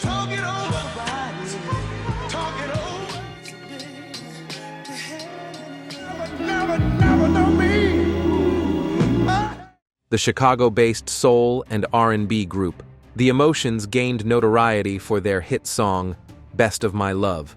Talk it over. Talk it over. Never know me. The Chicago-based soul and R&B group, The Emotions, gained notoriety for their hit song, Best of My Love.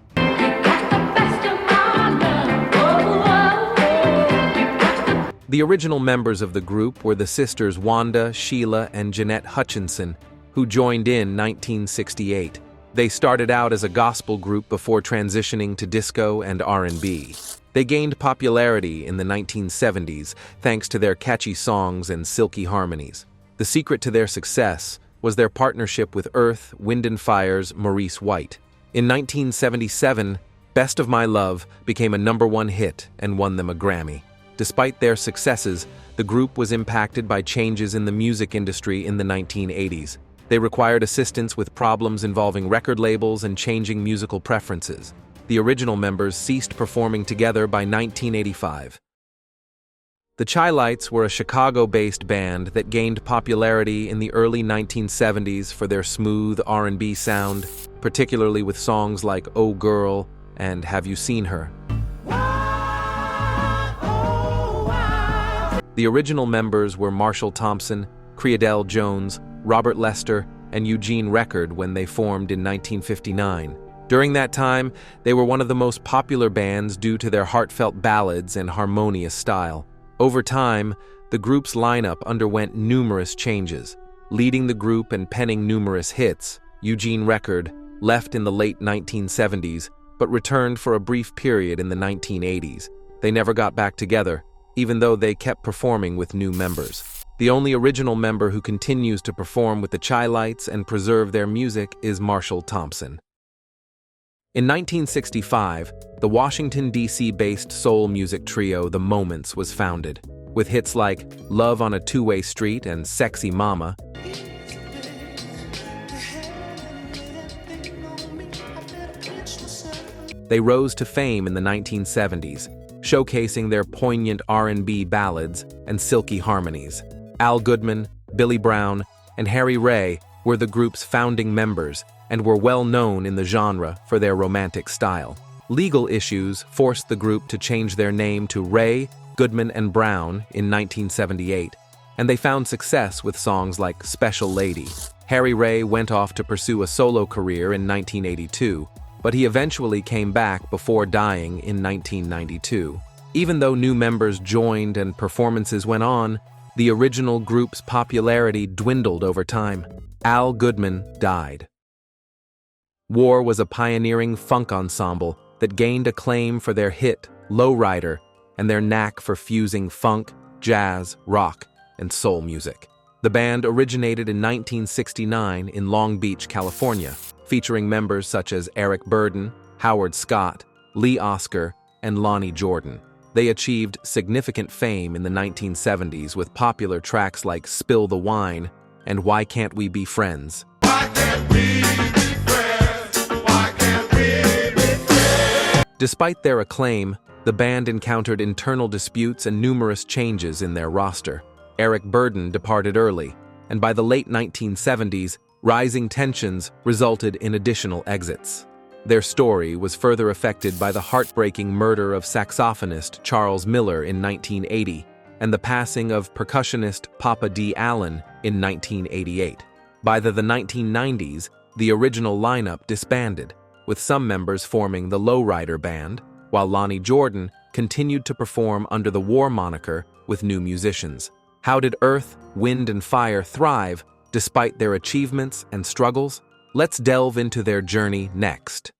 The original members of the group were the sisters Wanda, Sheila, and Jeanette Hutchinson, who joined in 1968. They started out as a gospel group before transitioning to disco and R&B. They gained popularity in the 1970s thanks to their catchy songs and silky harmonies. The secret to their success was their partnership with Earth, Wind & Fire's Maurice White. In 1977, Best of My Love became a #1 hit and won them a Grammy. Despite their successes, the group was impacted by changes in the music industry in the 1980s. They required assistance with problems involving record labels and changing musical preferences. The original members ceased performing together by 1985. The Chillights were a Chicago-based band that gained popularity in the early 1970s for their smooth R&B sound, particularly with songs like Oh Girl and Have You Seen Her? The original members were Marshall Thompson, Creedell Jones, Robert Lester, and Eugene Record when they formed in 1959. During that time, they were one of the most popular bands due to their heartfelt ballads and harmonious style. Over time, the group's lineup underwent numerous changes. Leading the group and penning numerous hits, Eugene Record left in the late 1970s but returned for a brief period in the 1980s. They never got back together, even though they kept performing with new members. The only original member who continues to perform with the Chillights and preserve their music is Marshall Thompson. In 1965, the Washington, D.C.-based soul music trio The Moments was founded. With hits like Love on a Two-Way Street and Sexy Mama, they rose to fame in the 1970s, showcasing their poignant R&B ballads and silky harmonies. Al Goodman, Billy Brown, and Harry Ray were the group's founding members and were well known in the genre for their romantic style. Legal issues forced the group to change their name to Ray, Goodman, and Brown in 1978, and they found success with songs like Special Lady. Harry Ray went off to pursue a solo career in 1982, but he eventually came back before dying in 1992. Even though new members joined and performances went on, the original group's popularity dwindled over time. Al Goodman died. War was a pioneering funk ensemble that gained acclaim for their hit, Lowrider, and their knack for fusing funk, jazz, rock, and soul music. The band originated in 1969 in Long Beach, California, featuring members such as Eric Burdon, Howard Scott, Lee Oscar, and Lonnie Jordan. They achieved significant fame in the 1970s with popular tracks like Spill the Wine and Why Can't We Be Friends? Why can't we be friends? Why can't we be friends? Despite their acclaim, the band encountered internal disputes and numerous changes in their roster. Eric Burdon departed early, and by the late 1970s, rising tensions resulted in additional exits. Their story was further affected by the heartbreaking murder of saxophonist Charles Miller in 1980 and the passing of percussionist Papa D. Allen in 1988. By the 1990s, the original lineup disbanded, with some members forming the Lowrider Band, while Lonnie Jordan continued to perform under the War moniker with new musicians. How did Earth, Wind, and Fire thrive despite their achievements and struggles? Let's delve into their journey next.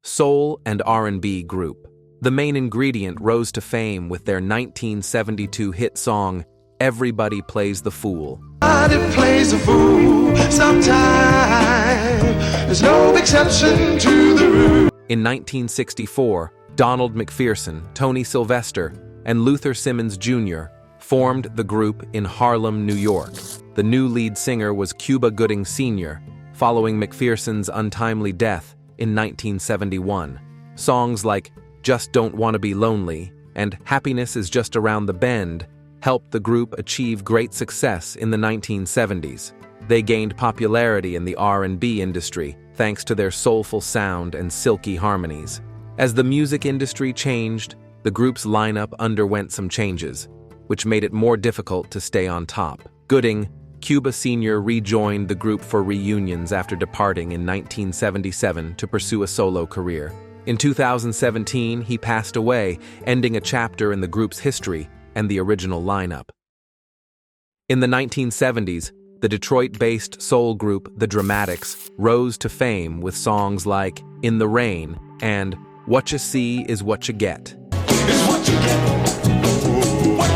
Soul and R&B group. The main ingredient rose to fame with their 1972 hit song, Everybody Plays the Fool. Everybody plays a fool sometimes. There's no exception to the rule. In 1964, Donald McPherson, Tony Sylvester, and Luther Simmons Jr. formed the group in Harlem, New York. The new lead singer was Cuba Gooding Sr., following McPherson's untimely death in 1971. Songs like Just Don't Want to Be Lonely and Happiness Is Just Around the Bend helped the group achieve great success in the 1970s. They gained popularity in the R&B industry thanks to their soulful sound and silky harmonies. As the music industry changed, the group's lineup underwent some changes, which made it more difficult to stay on top. Gooding, Cuba Sr. rejoined the group for reunions after departing in 1977 to pursue a solo career. In 2017, he passed away, ending a chapter in the group's history and the original lineup. In the 1970s, the Detroit-based soul group The Dramatics rose to fame with songs like In the Rain and What You See Is What You Get. It's what you get. What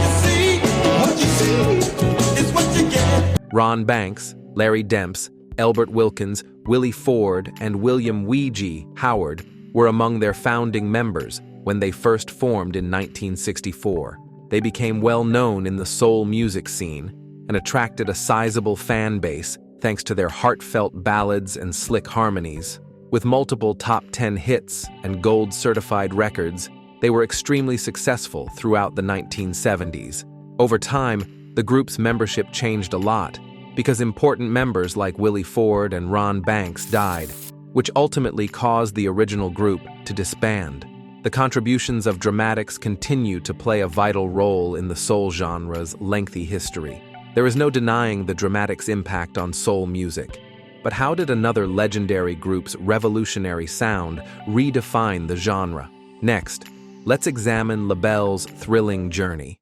you see is what you get. Ron Banks, Larry Demps, Elbert Wilkins, Willie Ford, and William Ouija Howard were among their founding members when they first formed in 1964. They became well known in the soul music scene and attracted a sizable fan base thanks to their heartfelt ballads and slick harmonies. With multiple top 10 hits and gold-certified records, they were extremely successful throughout the 1970s. Over time, the group's membership changed a lot because important members like Willie Ford and Ron Banks died, which ultimately caused the original group to disband. The contributions of Dramatics continue to play a vital role in the soul genre's lengthy history. There is no denying the Dramatics' impact on soul music. But how did another legendary group's revolutionary sound redefine the genre? Next, let's examine LaBelle's thrilling journey.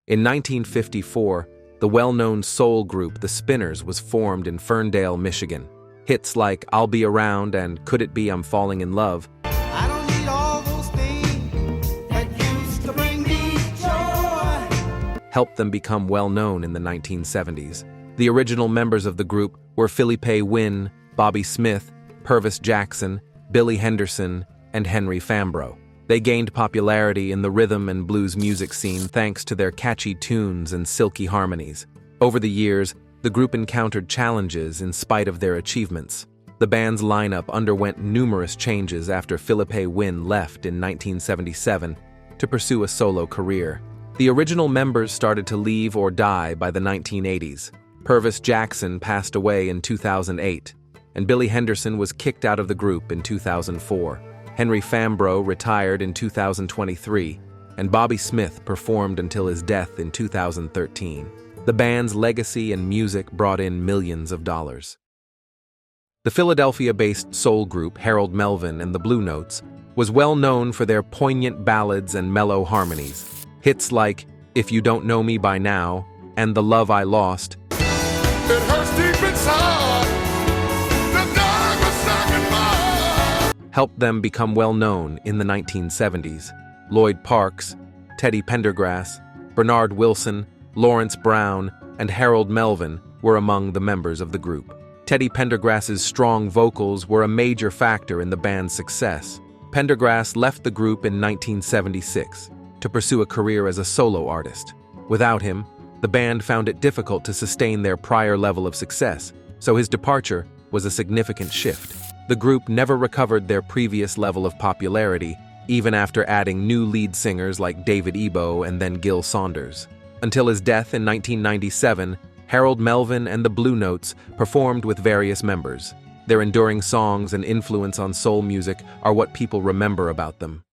In 1954, the well-known soul group The Spinners was formed in Ferndale, Michigan. Hits like I'll Be Around and Could It Be I'm Falling in Love I don't need all those things that used to bring me joy. helped them become well-known in the 1970s. The original members of the group were Philippe Wynne, Bobby Smith, Purvis Jackson, Billy Henderson, and Henry Fambro. They gained popularity in the rhythm and blues music scene thanks to their catchy tunes and silky harmonies. Over the years, the group encountered challenges in spite of their achievements. The band's lineup underwent numerous changes after Philippe Wynne left in 1977 to pursue a solo career. The original members started to leave or die by the 1980s. Purvis Jackson passed away in 2008, and Billy Henderson was kicked out of the group in 2004. Henry Fambro retired in 2023, and Bobby Smith performed until his death in 2013. The band's legacy and music brought in millions of dollars. The Philadelphia-based soul group Harold Melvin and the Blue Notes was well known for their poignant ballads and mellow harmonies. Hits like If You Don't Know Me By Now and The Love I Lost It hurts deep inside. The dark was second mind. helped them become well known in the 1970s. Lloyd Parks, Teddy Pendergrass, Bernard Wilson, Lawrence Brown, and Harold Melvin were among the members of the group. Teddy Pendergrass's strong vocals were a major factor in the band's success. Pendergrass left the group in 1976 to pursue a career as a solo artist. Without him, the band found it difficult to sustain their prior level of success, so his departure was a significant shift. The group never recovered their previous level of popularity, even after adding new lead singers like David Ebo and then Gil Saunders. Until his death in 1997, Harold Melvin and the Blue Notes performed with various members. Their enduring songs and influence on soul music are what people remember about them.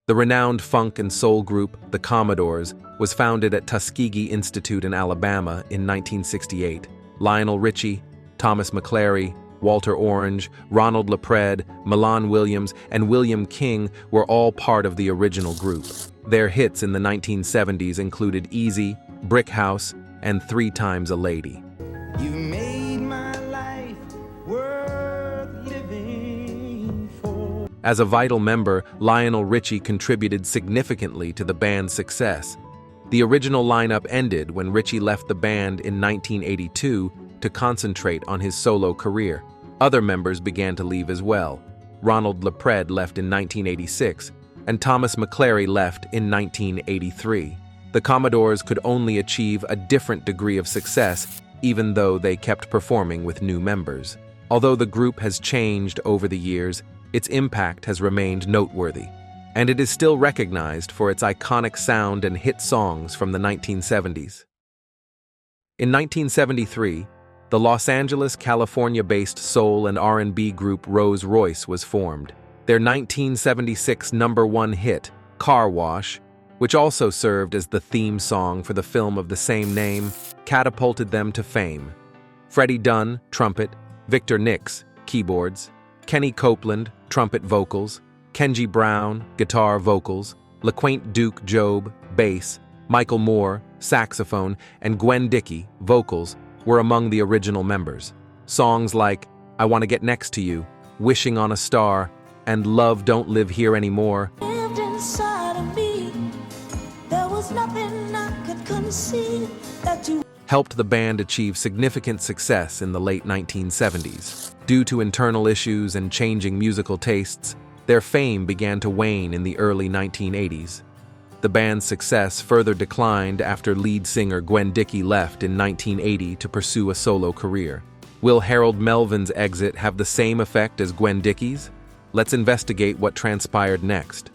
The renowned funk and soul group, the Commodores, was founded at Tuskegee Institute in Alabama in 1968. Lionel Richie, Thomas McClary, Walter Orange, Ronald LaPred, Milan Williams, and William King were all part of the original group. Their hits in the 1970s included Easy, Brick House, and 3 Times a Lady. You made my life worth living for. As a vital member, Lionel Richie contributed significantly to the band's success. The original lineup ended when Richie left the band in 1982 to concentrate on his solo career. Other members began to leave as well. Ronald LaPred left in 1986, and Thomas McClary left in 1983. The Commodores could only achieve a different degree of success, even though they kept performing with new members. Although the group has changed over the years, its impact has remained noteworthy, and it is still recognized for its iconic sound and hit songs from the 1970s. In 1973, the Los Angeles, California-based soul and R&B group Royce was formed. Their 1976 #1 hit, Car Wash, which also served as the theme song for the film of the same name, catapulted them to fame. Freddie Dunn, trumpet; Victor Nix, keyboards; Kenny Copeland, trumpet vocals; Kenji Brown, guitar vocals; LaQuaint Duke Job, bass; Michael Moore, saxophone; and Gwen Dickey, vocals, were among the original members. Songs like I Want to Get Next to You, Wishing on a Star, and Love Don't Live Here Anymore Lived inside of me. There was nothing I could conceive that you helped the band achieve significant success in the late 1970s. Due to internal issues and changing musical tastes, their fame began to wane in the early 1980s. The band's success further declined after lead singer Gwen Dickey left in 1980 to pursue a solo career. Will Harold Melvin's exit have the same effect as Gwen Dickey's? Let's investigate what transpired next.